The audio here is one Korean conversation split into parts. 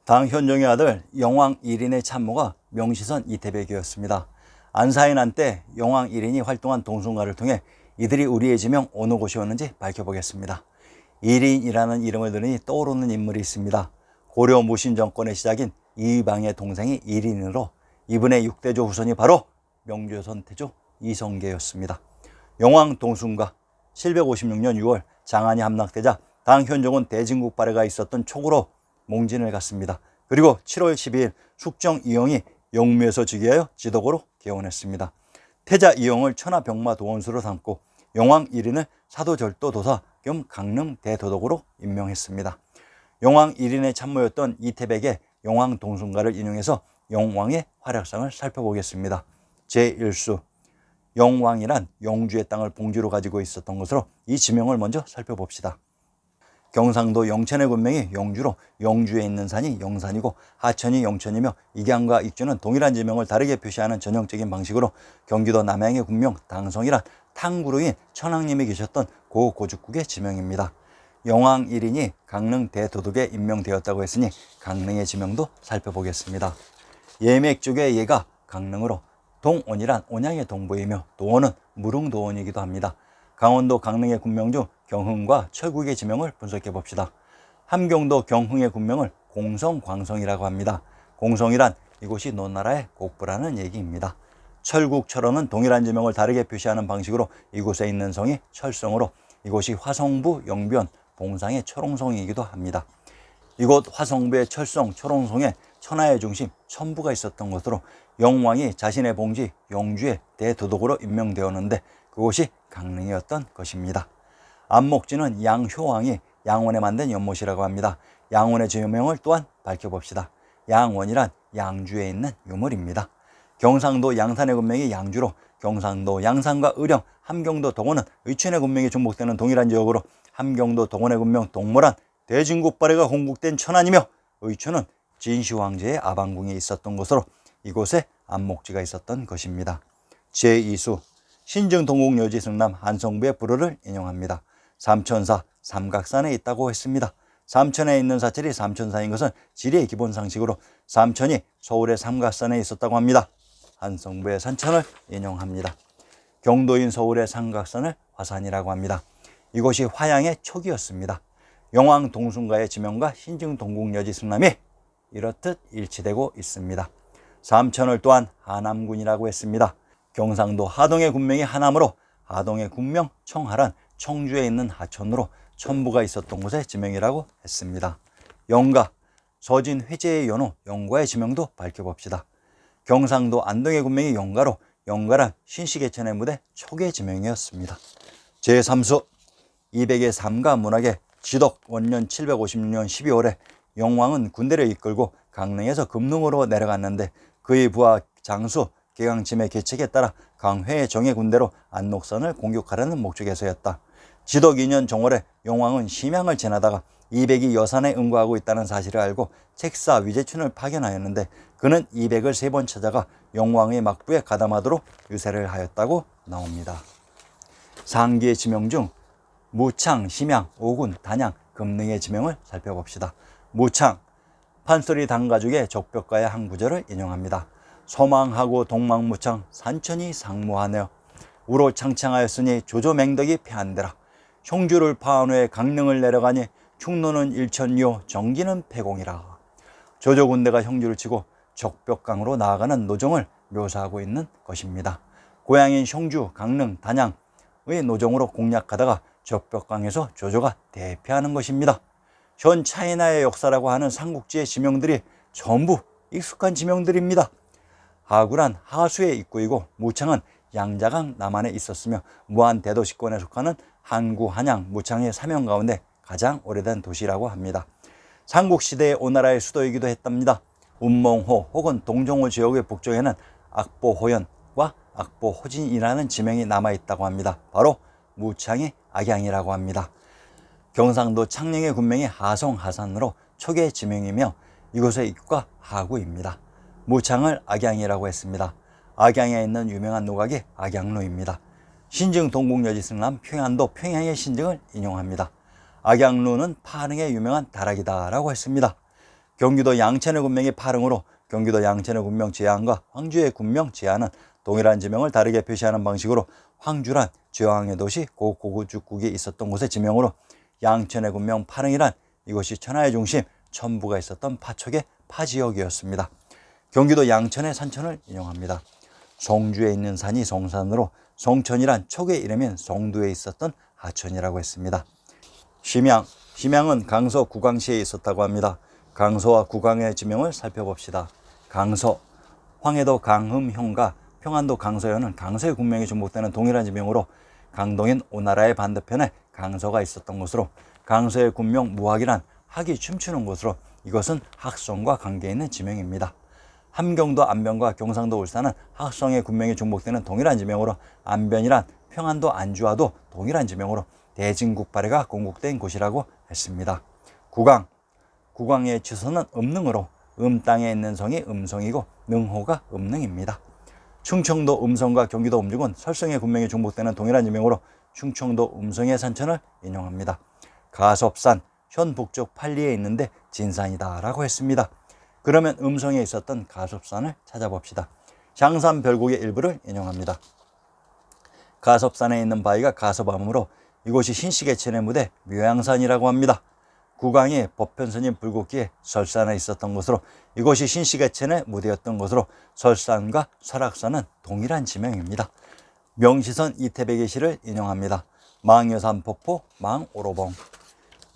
당 현종의 아들 영왕 1인의 참모가 명시선 이태백이었습니다. 안사인한 때 영왕 1인이 활동한 동순가를 통해 이들이 우리의 지명 어느 곳이었는지 밝혀보겠습니다. 1인이라는 이름을 들으니 떠오르는 인물이 있습니다. 고려 무신 정권의 시작인 이방의 동생이 1인으로 이분의 6대조 후손이 바로 명조선 태조 이성계였습니다. 영왕 동순가 756년 6월 장안이 함락되자 당 현종은 대진국 발해가 있었던 촉으로 몽진을 갔습니다. 그리고 7월 12일 숙정 이영이 영무에서 즉위하여 지덕으로 개원했습니다. 태자 이영을 천하병마 도원수로 삼고 영왕 1인을 사도절도 도사 겸 강릉 대도독으로 임명했습니다. 영왕 1인의 참모였던 이태백의 영왕 동순가를 인용해서 영왕의 활약상을 살펴보겠습니다. 제1수 영왕이란 영주의 땅을 봉지로 가지고 있었던 것으로 이 지명을 먼저 살펴봅시다. 경상도 영천의 군명이 영주로 영주에 있는 산이 영산이고 하천이 영천이며 익양과 익주는 동일한 지명을 다르게 표시하는 전형적인 방식으로 경기도 남양의 군명 당성이란 탕구루인 천황님이 계셨던 고고죽국의 지명입니다. 영왕 1인이 강릉 대도독에 임명되었다고 했으니 강릉의 지명도 살펴보겠습니다. 예맥쪽의 예가 강릉으로 동원이란 온양의 동부이며 도원은 무릉도원이기도 합니다. 강원도 강릉의 군명 중 경흥과 철국의 지명을 분석해 봅시다. 함경도 경흥의 군명을 공성광성이라고 합니다. 공성이란 이곳이 노나라의 곡부라는 얘기입니다. 철국, 철원은 동일한 지명을 다르게 표시하는 방식으로 이곳에 있는 성이 철성으로 이곳이 화성부 영변 봉상의 철옹성이기도 합니다. 이곳 화성부의 철성, 철옹성에 천하의 중심 천부가 있었던 것으로 영왕이 자신의 봉지 영주의 대도독으로 임명되었는데 그곳이 강릉이었던 것입니다. 안목지는 양효왕이 양원에 만든 연못이라고 합니다. 양원의 지명을 또한 밝혀봅시다. 양원이란 양주에 있는 유물입니다. 경상도 양산의 군명이 양주로 경상도 양산과 의령, 함경도 동원은 의천의 군명이 중복되는 동일한 지역으로 함경도 동원의 군명 동모란 대진국 발해가 건국된 천안이며 의천은 진시황제의 아방궁이 있었던 곳으로 이곳에 안목지가 있었던 것입니다. 제2수 신증 동국여지 승남 한성부의 불어를 인용합니다. 삼천사 삼각산에 있다고 했습니다. 삼천에 있는 사찰이 삼천사인 것은 지리의 기본 상식으로 삼천이 서울의 삼각산에 있었다고 합니다. 한성부의 산천을 인용합니다. 경도인 서울의 삼각산을 화산이라고 합니다. 이곳이 화양의 촉이었습니다. 영왕 동순가의 지명과 신증 동국여지 승남이 이렇듯 일치되고 있습니다. 삼천을 또한 하남군이라고 했습니다. 경상도 하동의 군명이 하남으로 하동의 군명 청하란 청주에 있는 하천으로 천부가 있었던 곳의 지명이라고 했습니다. 영가, 서진 회제의 연호 영과의 지명도 밝혀봅시다. 경상도 안동의 군명이 영가로 영가란 신시계천의 무대 촉의 지명이었습니다. 제3수 이백의 삼가 문학의 지덕 원년 756년 12월에 영왕은 군대를 이끌고 강릉에서 금능으로 내려갔는데 그의 부하 장수 개강침의 계책에 따라 강회의 정예 군대로 안록산을 공격하려는 목적에서였다. 지덕 2년 정월에 영왕은 심양을 지나다가 이백이 여산에 응거하고 있다는 사실을 알고 책사 위제춘을 파견하였는데 그는 이백을 3번 찾아가 영왕의 막부에 가담하도록 유세를 하였다고 나옵니다. 상기의 지명 중 무창, 심양, 오군, 단양, 금능의 지명을 살펴봅시다. 무창, 판소리 당가죽의 적벽가의 한 구절을 인용합니다. 소망하고 동망무창 산천이 상무하네요. 우로 창창하였으니 조조맹덕이 패한대라. 형주를 파한 후에 강릉을 내려가니 충노는 일천리요 정기는 패공이라. 조조군대가 형주를 치고 적벽강으로 나아가는 노정을 묘사하고 있는 것입니다. 고향인 형주, 강릉, 단양의 노정으로 공략하다가 적벽강에서 조조가 대패하는 것입니다. 현 차이나의 역사라고 하는 삼국지의 지명들이 전부 익숙한 지명들입니다. 하구란 하수의 입구이고 무창은 양자강 남한에 있었으며 무한 대도시권에 속하는 한구, 한양, 무창의 사명 가운데 가장 오래된 도시라고 합니다. 삼국시대의 오나라의 수도이기도 했답니다. 운몽호 혹은 동정호 지역의 북쪽에는 악보호연과 악보호진이라는 지명이 남아있다고 합니다. 바로 무창의 악양이라고 합니다. 경상도 창녕의 군명이 하성, 하산으로 촉의 지명이며 이곳의 입구가 하구입니다. 무창을 악양이라고 했습니다. 악양에 있는 유명한 노각이 악양루입니다. 신증 동국여지 승남 평안도 평양의 신증을 인용합니다. 악양루는 파릉의 유명한 다락이다 라고 했습니다. 경기도 양천의 군명이 파릉으로 경기도 양천의 군명 제안과 황주의 군명 제안은 동일한 지명을 다르게 표시하는 방식으로 황주란 제왕의 도시 고구죽국이 있었던 곳의 지명으로 양천의 군명 파릉이란 이곳이 천하의 중심 천부가 있었던 파척의 파지역이었습니다. 경기도 양천의 산천을 인용합니다. 송주에 있는 산이 송산으로 송천이란 촉의 이름인 송두에 있었던 하천이라고 했습니다. 심양은 강서 구강시에 있었다고 합니다. 강서와 구강의 지명을 살펴봅시다. 강서, 황해도 강흠현과 평안도 강서현은 강서의 군명이 중복되는 동일한 지명으로 강동인 오나라의 반대편에 강서가 있었던 곳으로 강서의 군명 무학이란 학이 춤추는 곳으로 이것은 학성과 관계있는 지명입니다. 함경도 안변과 경상도 울산은 학성의 군명이 중복되는 동일한 지명으로 안변이란 평안도 안주와도 동일한 지명으로 대진국발해가 건국된 곳이라고 했습니다. 구강의 취소는 음능으로 땅에 있는 성이 음성이고 능호가 음능입니다. 충청도 음성과 경기도 음죽은 설성의 군명이 중복되는 동일한 지명으로 충청도 음성의 산천을 인용합니다. 가섭산, 현 북쪽 팔리에 있는데 진산이다 라고 했습니다. 그러면 음성에 있었던 가섭산을 찾아봅시다. 장산 별곡의 일부를 인용합니다. 가섭산에 있는 바위가 가섭암으로 이곳이 신시계천의 무대 묘양산이라고 합니다. 구강이 법편스님 불국기에 설산에 있었던 곳으로 이곳이 신시계천의 무대였던 곳으로 설산과 설악산은 동일한 지명입니다. 명시선 이태백의 시를 인용합니다. 망여산 폭포 망오로봉.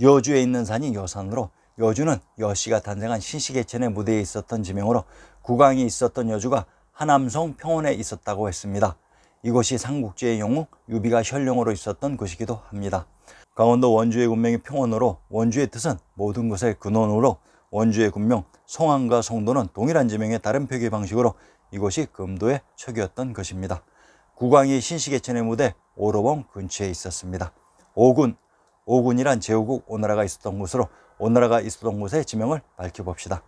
여주에 있는 산이 여산으로 여주는 여씨가 탄생한 신시계천의 무대에 있었던 지명으로 구강이 있었던 여주가 하남성 평원에 있었다고 했습니다. 이곳이 삼국지의 영웅 유비가 현령으로 있었던 곳이기도 합니다. 강원도 원주의 군명이 평원으로 원주의 뜻은 모든 것의 근원으로 원주의 군명 성안과 송도는 동일한 지명의 다른 표기 방식으로 이곳이 금도의 척이었던 것입니다. 구강이 신시계천의 무대 오로봉 근처에 있었습니다. 오군이란 제후국 오나라가 있었던 곳으로 오나라가 있었던 곳의 지명을 밝혀봅시다.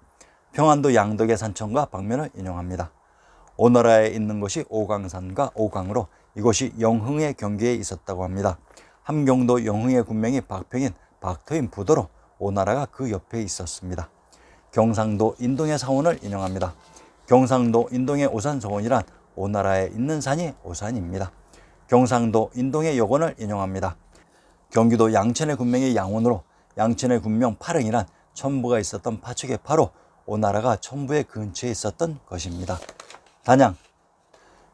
평안도 양덕의 산천과 방면을 인용합니다. 오나라에 있는 것이 오강산과 오강으로 이곳이 영흥의 경계에 있었다고 합니다. 함경도 영흥의 군명이 박평인 박터인 부도로 오나라가 그 옆에 있었습니다. 경상도 인동의 사원을 인용합니다. 경상도 인동의 오산서원이란 오나라에 있는 산이 오산입니다. 경상도 인동의 여원을 인용합니다. 경기도 양천의 군명이 양원으로 양천의 군명 파릉이란 천부가 있었던 파축의 파로 오나라가 천부의 근처에 있었던 것입니다. 단양,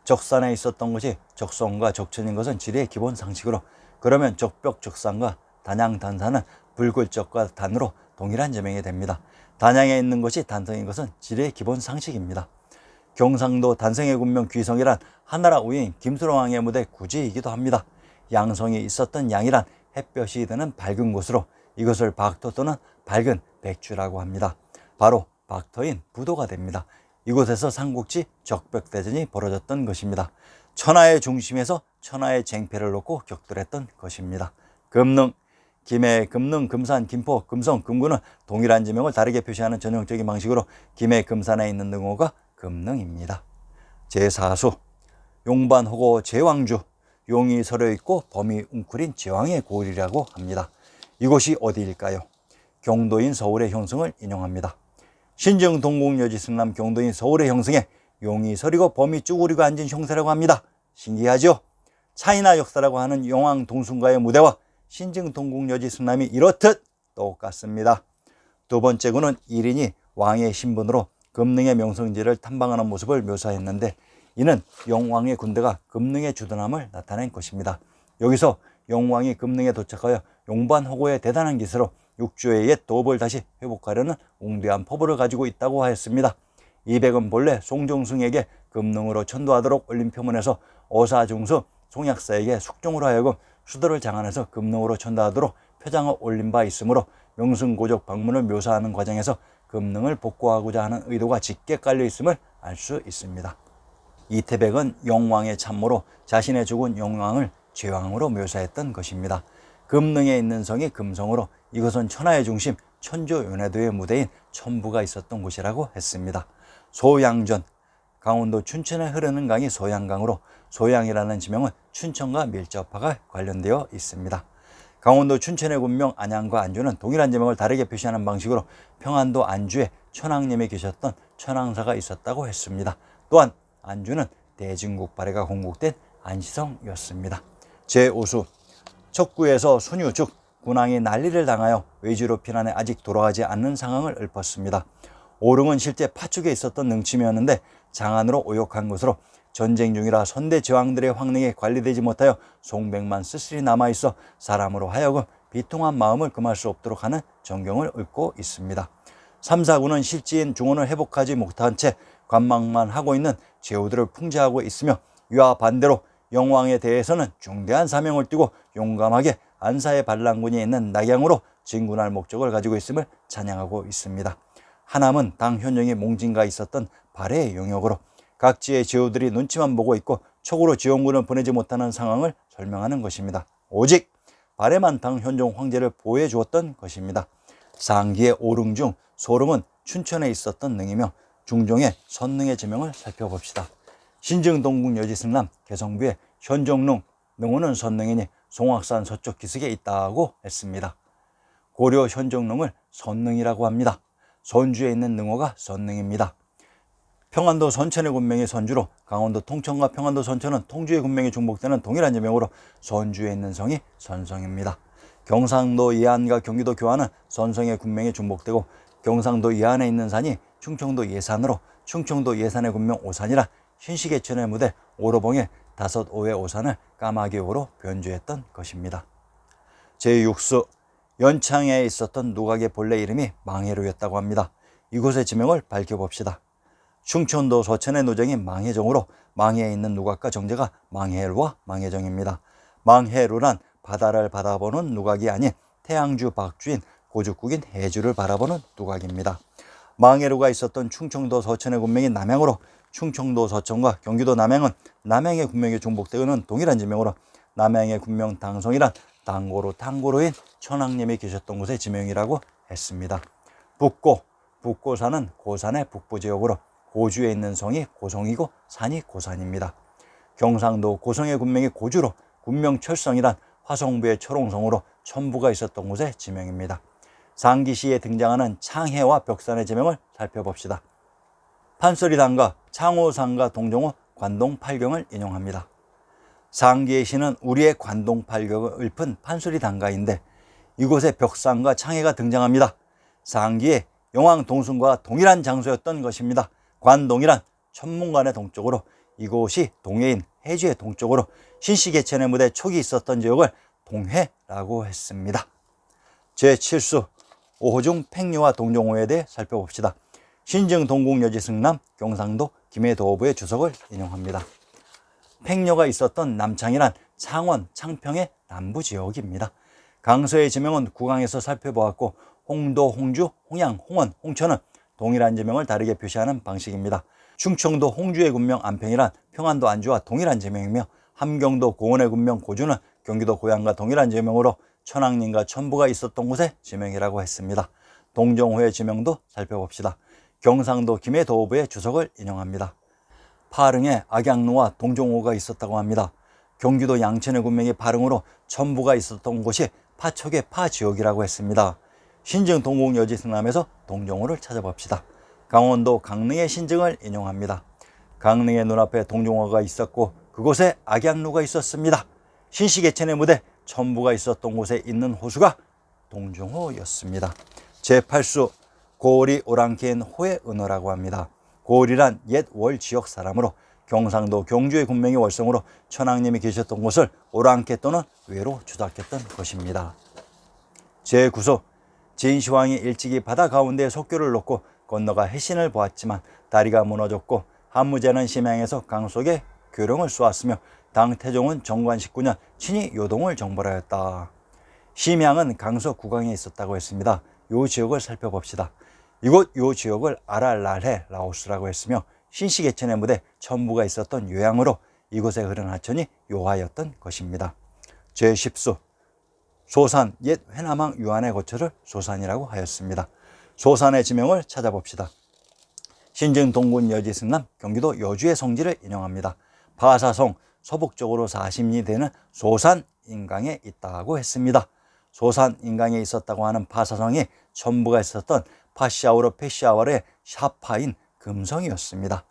적산에 있었던 것이 적성과 적천인 것은 지리의 기본 상식으로 그러면 적벽 적산과 단양 단산은 불굴적과 단으로 동일한 지명이 됩니다. 단양에 있는 것이 단성인 것은 지리의 기본 상식입니다. 경상도 단성의 군명 귀성이란 하나라 우인 김수로왕의 무대 구지이기도 합니다. 양성이 있었던 양이란 햇볕이 드는 밝은 곳으로 이것을 박터 또는 밝은 백주라고 합니다. 바로 박터인 부도가 됩니다. 이곳에서 삼국지 적벽대전이 벌어졌던 것입니다. 천하의 중심에서 천하의 쟁패를 놓고 격돌했던 것입니다. 금능, 김해, 금능, 금산, 김포, 금성, 금구는 동일한 지명을 다르게 표시하는 전형적인 방식으로 김해, 금산에 있는 능호가 금능입니다. 제4수, 용반호고 제왕주, 용이 서려 있고 범이 웅크린 제왕의 고을이라고 합니다. 이곳이 어디일까요? 경도인 서울의 형성을 인용합니다. 신정 동국여지 승남 경도인 서울의 형성에 용이 서리고 범이 쭈그리고 앉은 형세라고 합니다. 신기하죠? 차이나 역사라고 하는 용왕 동순가의 무대와 신정 동국여지 승남이 이렇듯 똑같습니다. 두 번째 구는 1인이 왕의 신분으로 금능의 명성지를 탐방하는 모습을 묘사했는데 이는 영왕의 군대가 금능에 주둔함을 나타낸 것입니다. 여기서 영왕이 금능에 도착하여 용반호고의 대단한 기세로 육조의 옛 도읍을 다시 회복하려는 웅대한 포부를 가지고 있다고 하였습니다. 이백은 본래 송정승에게 금능으로 천도하도록 올린 표문에서 어사중수 송약사에게 숙종으로 하여금 수도를 장안해서 금능으로 천도하도록 표장을 올린 바 있으므로 명승고적 방문을 묘사하는 과정에서 금능을 복구하고자 하는 의도가 짙게 깔려 있음을 알 수 있습니다. 이태백은 영왕의 참모로 자신의 죽은 영왕을 제왕으로 묘사했던 것입니다. 금능에 있는 성이 금성으로 이것은 천하의 중심 천조연회도의 무대인 천부가 있었던 곳이라고 했습니다. 소양전, 강원도 춘천에 흐르는 강이 소양강으로 소양이라는 지명은 춘천과 밀접하게 관련되어 있습니다. 강원도 춘천의 군명 안양과 안주는 동일한 지명을 다르게 표시하는 방식으로 평안도 안주에 천왕님이 계셨던 천왕사가 있었다고 했습니다. 또한 안주는 대진국 발해가 건국된 안시성이었습니다. 제5수 척구에서 순유 즉 군왕이 난리를 당하여 외지로 피난해 아직 돌아가지 않는 상황을 읊었습니다. 오릉은 실제 파축에 있었던 능침이었는데 장안으로 오역한 것으로 전쟁 중이라 선대 제왕들의 황릉에 관리되지 못하여 송백만 쓸쓸히 남아있어 사람으로 하여금 비통한 마음을 금할 수 없도록 하는 전경을 읊고 있습니다. 3, 4구는 실지인 중원을 회복하지 못한 채 관망만 하고 있는 제후들을 풍자하고 있으며 이와 반대로 영왕에 대해서는 중대한 사명을 띠고 용감하게 안사의 반란군이 있는 낙양으로 진군할 목적을 가지고 있음을 찬양하고 있습니다. 하남은 당 현종이 몽진가 있었던 발해의 영역으로 각지의 제후들이 눈치만 보고 있고 촉으로 지원군을 보내지 못하는 상황을 설명하는 것입니다. 오직 발해만 당 현종 황제를 보호해 주었던 것입니다. 상기의 오릉 중 소릉은 춘천에 있었던 능이며 중종의 선능의 지명을 살펴봅시다. 신증동국 여지승남 개성부의 현종릉 능호는 선능이니 송악산 서쪽 기슭에 있다고 했습니다. 고려 현종릉을 선능이라고 합니다. 선주에 있는 능호가 선능입니다. 평안도 선천의 군명이 선주로 강원도 통천과 평안도 선천은 통주의 군명이 중복되는 동일한 지명으로 선주에 있는 성이 선성입니다. 경상도 예안과 경기도 교안은 선성의 군명이 중복되고 경상도 예안에 있는 산이 충청도 예산으로 충청도 예산의 군명 오산이라 신시계천의 무대 오로봉의 5오의 오산을 까마귀오로 변주했던 것입니다. 제6수 연창에 있었던 누각의 본래 이름이 망해루였다고 합니다. 이곳의 지명을 밝혀봅시다. 충청도 서천의 노정인 망해정으로 망해에 있는 누각과 정제가 망해루와 망해정입니다. 망해루란 바다를 바라보는 누각이 아닌 태양주 박주인 고죽국인 해주를 바라보는 누각입니다. 망해루가 있었던 충청도 서천의 군명이 남양으로 충청도 서천과 경기도 남양은 남양의 군명이 중복되고는 동일한 지명으로 남양의 군명 당성이란 당고로 탕고로인 천왕님이 계셨던 곳의 지명이라고 했습니다. 북고산은 고산의 북부지역으로 고주에 있는 성이 고성이고 산이 고산입니다. 경상도 고성의 군명이 고주로 군명 철성이란 화성부의 철옹성으로 천부가 있었던 곳의 지명입니다. 상기시에 등장하는 창해와 벽산의 지명을 살펴봅시다. 판소리단과 창호상가 동정호 관동팔경을 인용합니다. 상기의 시는 우리의 관동팔경을 읊은 판소리단가인데 이곳에 벽산과 창해가 등장합니다. 상기의 영왕 동순과 동일한 장소였던 것입니다. 관동이란 천문관의 동쪽으로 이곳이 동해인 해주의 동쪽으로 신시계천의 무대 촉이 있었던 지역을 동해라고 했습니다. 제7수 오호중 팽류와 동정호에 대해 살펴봅시다. 신증동국여지승남 경상도 김해도어부의 주석을 인용합니다. 팽녀가 있었던 남창이란 창원, 창평의 남부지역입니다. 강서의 지명은 구강에서 살펴보았고 홍도, 홍주, 홍양, 홍원, 홍천은 동일한 지명을 다르게 표시하는 방식입니다. 충청도 홍주의 군명 안평이란 평안도 안주와 동일한 지명이며 함경도 고원의 군명 고주는 경기도 고양과 동일한 지명으로 천왕님과 천부가 있었던 곳의 지명이라고 했습니다. 동정호의 지명도 살펴봅시다. 경상도 김해도어부의 주석을 인용합니다. 파릉에 악양루와 동정호가 있었다고 합니다. 경기도 양천의 군명이 파릉으로 천부가 있었던 곳이 파촉의 파지역이라고 했습니다. 신증 동국여지승남에서 동정호를 찾아봅시다. 강원도 강릉의 신증을 인용합니다. 강릉의 눈앞에 동정호가 있었고 그곳에 악양루가 있었습니다. 신시계천의 무대 천부가 있었던 곳에 있는 호수가 동정호였습니다. 제8수 고을이 오랑캐인 호의 은호라고 합니다. 고을이란 옛 월 지역 사람으로 경상도 경주의 군명이 월성으로 천왕님이 계셨던 곳을 오랑캐 또는 외로 주작했던 것입니다. 제9수 진시황이 일찍이 바다 가운데 속교를 놓고 건너가 해신을 보았지만 다리가 무너졌고 한무제는 심양에서 강 속에 교령을 쏘았으며 당 태종은 정관 19년 친히 요동을 정벌하였다. 심양은 강서 구강에 있었다고 했습니다. 이 지역을 살펴봅시다. 이곳 이 지역을 아랄랄해 라오스라고 했으며 신시계천의 무대 천부가 있었던 요양으로 이곳에 흐른 하천이 요하였던 것입니다. 제10수 소산 옛 회남왕 유한의 거처를 소산이라고 하였습니다. 소산의 지명을 찾아봅시다. 신증 동군 여지승남 경기도 여주의 성지를 인용합니다. 바사성 서북쪽으로 40리 되는 소산 인강에 있다고 했습니다. 소산인강에 있었다고 하는 파사성이 전부가 있었던 파시아우르 페시아와르의 샤파인 금성이었습니다.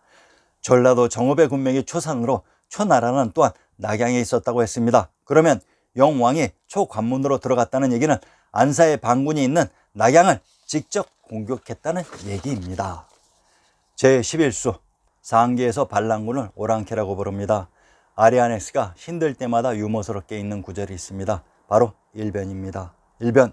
전라도 정읍의 군명이 초산으로 초나라는 또한 낙양에 있었다고 했습니다. 그러면 영왕이 초관문으로 들어갔다는 얘기는 안사의 반군이 있는 낙양을 직접 공격했다는 얘기입니다. 제11수 상계에서 반란군을 오랑캐라고 부릅니다. 아리아네스가 힘들 때마다 유머스럽게 있는 구절이 있습니다. 바로 일변입니다. 일변,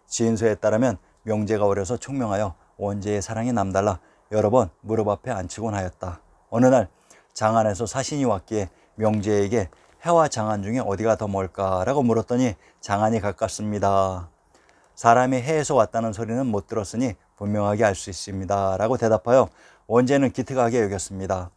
진서에 따르면 명제가 어려서 총명하여 원제의 사랑이 남달라 여러 번 무릎 앞에 앉히곤 하였다. 어느 날 장안에서 사신이 왔기에 명제에게 해와 장안 중에 어디가 더 멀까라고 물었더니 장안이 가깝습니다. 사람이 해에서 왔다는 소리는 못 들었으니 분명하게 알 수 있습니다 라고 대답하여 원제는 기특하게 여겼습니다.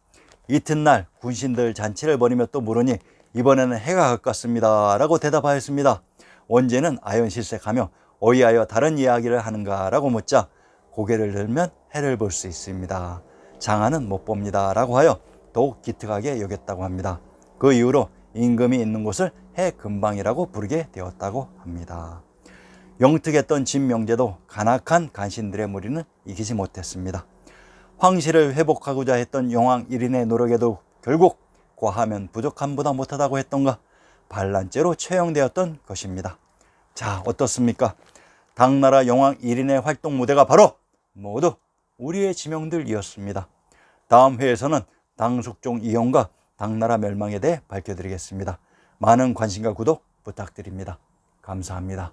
이튿날 군신들 잔치를 벌이며 또 물으니 이번에는 해가 가깝습니다 라고 대답하였습니다. 원제는 아연실색하며 어이하여 다른 이야기를 하는가 라고 묻자 고개를 들면 해를 볼 수 있습니다. 장안은 못 봅니다 라고 하여 더욱 기특하게 여겼다고 합니다. 그 이후로 임금이 있는 곳을 해금방이라고 부르게 되었다고 합니다. 영특했던 진명제도 간악한 간신들의 무리는 이기지 못했습니다. 황실을 회복하고자 했던 영왕 1인의 노력에도 결국 과하면 부족함보다 못하다고 했던가 반란죄로 처형되었던 것입니다. 자, 어떻습니까? 당나라 영왕 1인의 활동 무대가 바로 모두 우리의 지명들이었습니다. 다음 회에서는 당숙종 이용과 당나라 멸망에 대해 밝혀드리겠습니다. 많은 관심과 구독 부탁드립니다. 감사합니다.